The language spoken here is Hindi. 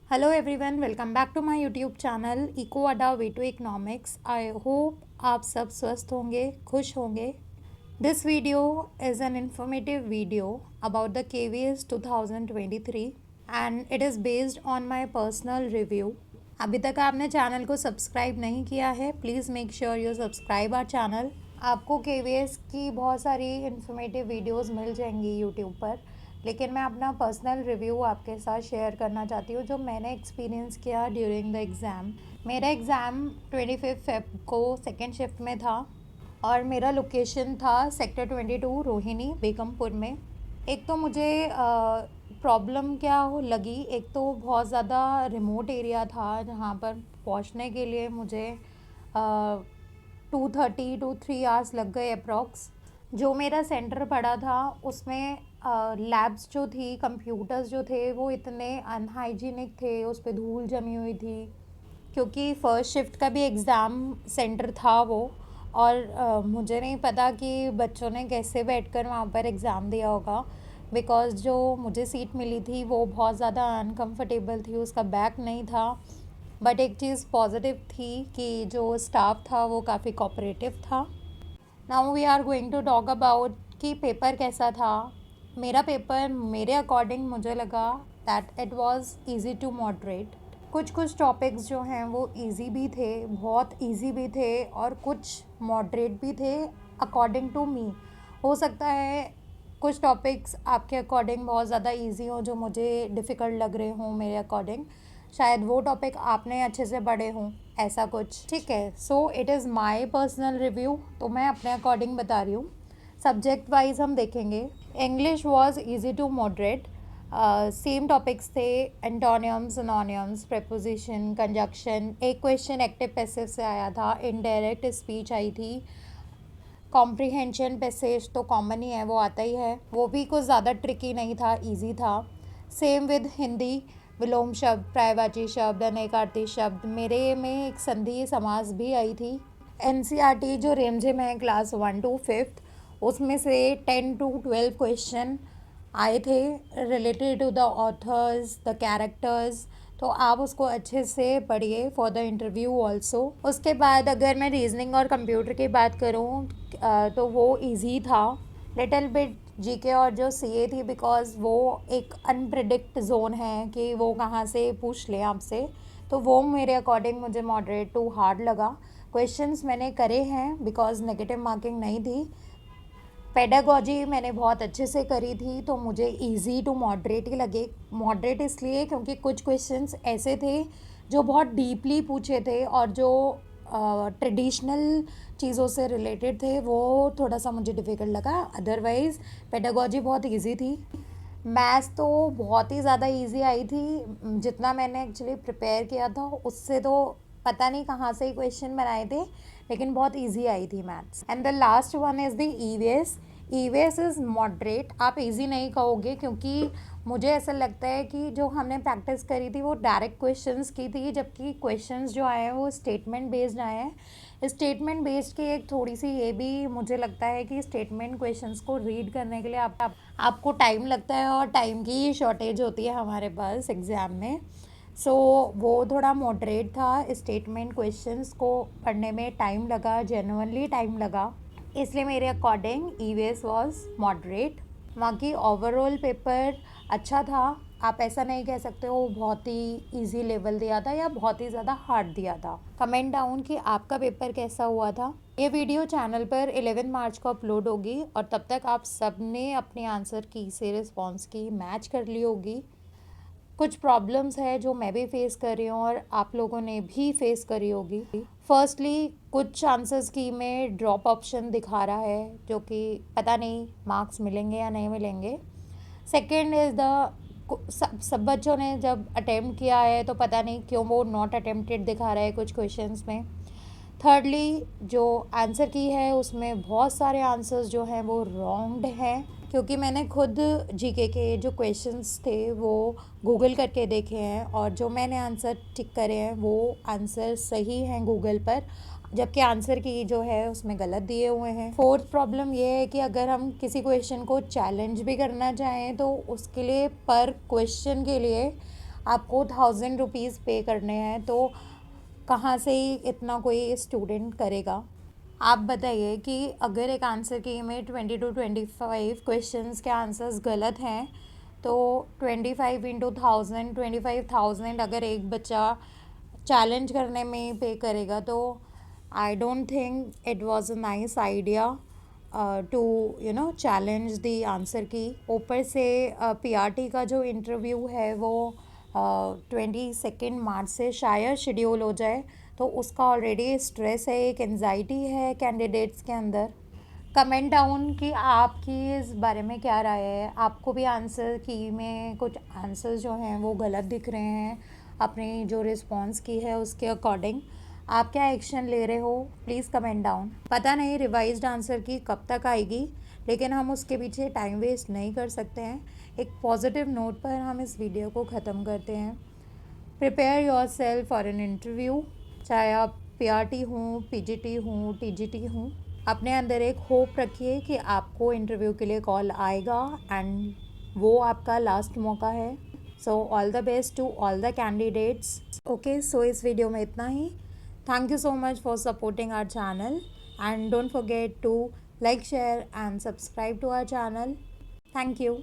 Hello everyone, welcome back to my YouTube channel eco Adda way to economics. I hope आप सब स्वस्थ होंगे, खुश होंगे। This video is an informative video about the KVS 2023 and it is based on my personal review. अभी तक आपने चैनल को सब्सक्राइब नहीं किया है, please make sure you subscribe our channel. आपको KVS की बहुत सारी इंफॉर्मेटिव वीडियोस मिल जाएंगी यूट्यूब पर, लेकिन मैं अपना पर्सनल रिव्यू आपके साथ शेयर करना चाहती हूँ जो मैंने एक्सपीरियंस किया ड्यूरिंग द एग्ज़ाम। मेरा एग्ज़ाम 25 फेब को सेकेंड शिफ्ट में था और मेरा लोकेशन था सेक्टर 22 रोहिणी बेगमपुर में। एक तो मुझे प्रॉब्लम क्या हो लगी, एक तो बहुत ज़्यादा रिमोट एरिया था जहाँ पर पहुँचने के लिए मुझे 2:30 to 3 hours लग गए अप्रॉक्स। जो मेरा सेंटर पड़ा था उसमें लैब्स जो थी, कंप्यूटर्स जो थे वो इतने अनहाइजीनिक थे, उस पर धूल जमी हुई थी क्योंकि फ़र्स्ट शिफ्ट का भी एग्ज़ाम सेंटर था वो। और मुझे नहीं पता कि बच्चों ने कैसे बैठकर वहाँ पर एग्ज़ाम दिया होगा, बिकॉज़ जो मुझे सीट मिली थी वो बहुत ज़्यादा अनकंफर्टेबल थी, उसका बैक नहीं था। बट एक चीज़ पॉजिटिव थी कि जो स्टाफ था वो काफ़ी कोऑपरेटिव था। Now we are going to talk about कि पेपर कैसा था। मेरा पेपर मेरे अकॉर्डिंग मुझे लगा that it was easy to moderate. कुछ कुछ टॉपिक्स जो हैं वो इजी भी थे, बहुत इजी भी थे, और कुछ मॉडरेट भी थे अकॉर्डिंग टू मी। हो सकता है कुछ टॉपिक्स आपके अकॉर्डिंग बहुत ज़्यादा इजी हो जो मुझे डिफ़िकल्ट लग रहे हों मेरे अकॉर्डिंग, शायद वो टॉपिक आपने अच्छे से पढ़े हों, ऐसा कुछ। ठीक है, so it is my personal review, तो मैं अपने अकॉर्डिंग बता रही हूँ। सब्जेक्ट वाइज हम देखेंगे। English was easy to moderate. Same topics थे, एंटोनियम्स, सिनोनियम्स, प्रेपोजिशन, कंजक्शन। एक क्वेश्चन एक्टिव पैसिव से आया था, इनडायरेक्ट स्पीच आई थी। कॉम्प्रिहेंशन पैसेज तो कॉमन ही है, वो आता ही है, वो भी कुछ ज़्यादा ट्रिकी नहीं था, इजी था। सेम विद हिंदी, विलोम शब्द, पर्यायवाची शब्द, अनेकार्थी शब्द। मेरे में एक संधि समास भी आई थी। NCERT जो रेमझिम है क्लास 1 to 5, उसमें से 10 to 12 क्वेश्चन आए थे related to the authors, the characters. तो आप उसको अच्छे से पढ़िए फॉर द इंटरव्यू ऑल्सो। उसके बाद अगर मैं रीजनिंग और कंप्यूटर की बात करूँ तो वो इजी था। लिटिल बिट जीके और जो सीए थी, बिकॉज़ वो एक अनप्रिडिक्ट जोन है कि वो कहाँ से पूछ लें आपसे, तो वो मेरे अकॉर्डिंग मुझे मॉडरेट टू हार्ड लगा। क्वेश्चंस मैंने करे हैं बिकॉज़ नेगेटिव मार्किंग नहीं थी। पेडागॉजी मैंने बहुत अच्छे से करी थी, तो मुझे इजी टू मॉडरेट ही लगे। मॉडरेट इसलिए क्योंकि कुछ क्वेश्चंस ऐसे थे जो बहुत डीपली पूछे थे और जो ट्रेडिशनल चीज़ों से रिलेटेड थे, वो थोड़ा सा मुझे डिफ़िकल्ट लगा। अदरवाइज़ पेडागॉजी बहुत इजी थी। मैथ्स तो बहुत ही ज़्यादा इजी आई थी, जितना मैंने एक्चुअली प्रिपेयर किया था उससे तो पता नहीं कहाँ से क्वेश्चन बनाए थे, लेकिन बहुत इजी आई थी maths. And the last one is the EVS. EVS is moderate. आप इजी नहीं कहोगे क्योंकि मुझे ऐसा लगता है कि जो हमने प्रैक्टिस करी थी वो डायरेक्ट क्वेश्चंस की थी, जबकि क्वेश्चंस जो आए हैं वो स्टेटमेंट बेस्ड आए हैं। स्टेटमेंट बेस्ड की एक थोड़ी सी ये भी मुझे लगता है कि स्टेटमेंट क्वेश्चंस को रीड करने के लिए आपको टाइम लगता है, और टाइम की शॉर्टेज होती है हमारे पास एग्ज़ाम में। सो वो थोड़ा मॉडरेट था। स्टेटमेंट क्वेश्चंस को पढ़ने में टाइम लगा, जेन्युइनली टाइम लगा, इसलिए मेरे अकॉर्डिंग ईवीएस वाज मॉडरेट। बाकी ओवरऑल पेपर अच्छा था। आप ऐसा नहीं कह सकते हो बहुत ही इजी लेवल दिया था या बहुत ही ज़्यादा हार्ड दिया था। कमेंट डाउन कि आपका पेपर कैसा हुआ था। ये वीडियो चैनल पर 11 मार्च को अपलोड होगी और तब तक आप सब ने अपने आंसर की से रिस्पॉन्स की मैच कर ली होगी। कुछ प्रॉब्लम्स है जो मैं भी फेस कर रही हूँ और आप लोगों ने भी फेस करी होगी। फर्स्टली कुछ आंसर्स की में ड्रॉप ऑप्शन दिखा रहा है, जो कि पता नहीं मार्क्स मिलेंगे या नहीं मिलेंगे। सेकेंड इज़ द सब बच्चों ने जब अटेम्प्ट किया है तो पता नहीं क्यों वो नॉट अटेम्प्टेड दिखा रहा है कुछ क्वेश्चंस में। थर्डली जो आंसर की है उसमें बहुत सारे आंसर्स जो हैं वो रॉन्ग्ड हैं, क्योंकि मैंने खुद जीके के जो क्वेश्चंस थे वो गूगल करके देखे हैं और जो मैंने आंसर टिक करे हैं वो आंसर सही हैं गूगल पर, जबकि आंसर की जो है उसमें गलत दिए हुए हैं। फोर्थ प्रॉब्लम ये है कि अगर हम किसी क्वेश्चन को चैलेंज भी करना चाहें तो उसके लिए पर क्वेश्चन के लिए आपको 1000 रुपीज़ पे करने हैं, तो कहाँ से ही इतना कोई स्टूडेंट करेगा। आप बताइए कि अगर एक आंसर की में 20 to 25 क्वेश्चंस के आंसर्स गलत हैं, तो 25 × 1000 25,000 अगर एक बच्चा चैलेंज करने में पे करेगा, तो I don't think it was a nice idea to challenge the answer key. ऊपर से पीआरटी का जो इंटरव्यू है वो 22 मार्च से शायद शेड्यूल हो जाए, तो उसका ऑलरेडी स्ट्रेस है, एक एंजाइटी है कैंडिडेट्स के अंदर। कमेंट डाउन कि आपकी इस बारे में क्या राय है। आपको भी आंसर की में कुछ आंसर्स जो हैं वो गलत दिख रहे हैं, अपनी जो रिस्पॉन्स की है उसके अकॉर्डिंग आप क्या एक्शन ले रहे हो, प्लीज़ कमेंट डाउन। पता नहीं रिवाइज्ड आंसर की कब तक आएगी, लेकिन हम उसके पीछे टाइम वेस्ट नहीं कर सकते हैं। एक पॉजिटिव नोट पर हम इस वीडियो को ख़त्म करते हैं। Prepare your self for an interview, चाहे आप पीआरटी हूँ, पीजीटी हूँ, टीजीटी हूँ। अपने अंदर एक होप रखिए कि आपको इंटरव्यू के लिए कॉल आएगा एंड वो आपका लास्ट मौका है। So all the best to all the candidates. Okay, so इस वीडियो में इतना ही। Thank you so much for supporting our channel, and don't forget to like, share and subscribe to our channel. Thank you.